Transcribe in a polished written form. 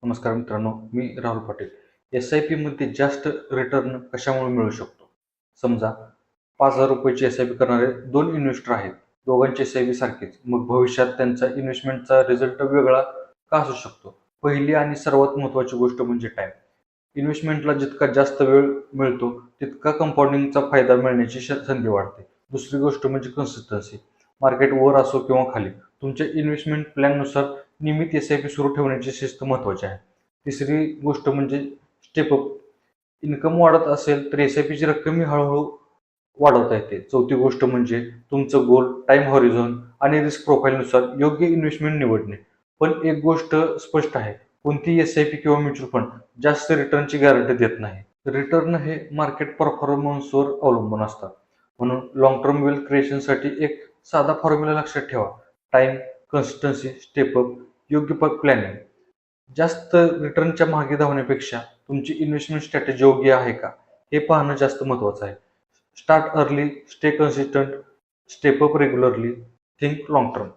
नमस्कार मित्रांनो, मी राहुल पाटील. एस-आय-पी मध्ये जास्त रिटर्न कशामुळे मिळू शकतो? समजा ₹5,000 एस-आय-पी करणारे 2 इन्व्हेस्टर आहेत. दोघांची एस-आय-पी सारखीच. मग भविष्यात त्यांचा इन्व्हेस्टमेंटचा रिझल्ट वेगळा का असू शकतो? पहिली आणि सर्वात महत्त्वाची गोष्ट म्हणजे टाईम. इन्व्हेस्टमेंटला जितका जास्त वेळ मिळतो, तितका कंपाऊंडिंगचा फायदा मिळण्याची संधी वाढते. दुसरी गोष्ट म्हणजे कन्सिस्टन्सी. मार्केट वर असो किंवा खाली, तुमच्या इन्व्हेस्टमेंट प्लॅननुसार नियमित एस-आय-पी सुरू ठेवण्याची शिस्त महत्त्वाची आहे. तिसरी गोष्ट म्हणजे स्टेप अप. इन्कम वाढत असेल तर एस-आय-पीची रक्कमही हळूहळू वाढवता येते. चौथी गोष्ट म्हणजे तुमचं गोल, टाईम हॉरिझॉन आणि रिस्क प्रोफाईलनुसार योग्य इन्व्हेस्टमेंट निवडणे. पण एक गोष्ट स्पष्ट आहे, कोणतीही एस-आय-पी किंवा म्युच्युअल फंड जास्त रिटर्नची गॅरंटी देत नाही. रिटर्न हे मार्केट परफॉर्मन्सवर अवलंबून असतात. म्हणून लाँग टर्म वेल्थ क्रिएशनसाठी एक साधा फॉर्म्युला लक्षात ठेवा. टाईम, कन्सिस्टन्सी, स्टेप अप, योग्य प्लॅनिंग. जास्त रिटर्नच्या मागे धावण्यापेक्षा तुमची इन्व्हेस्टमेंट स्ट्रॅटेजी योग्य आहे का, हे पाहणं जास्त महत्त्वाचं आहे. Start early, stay consistent, step up regularly, think long term.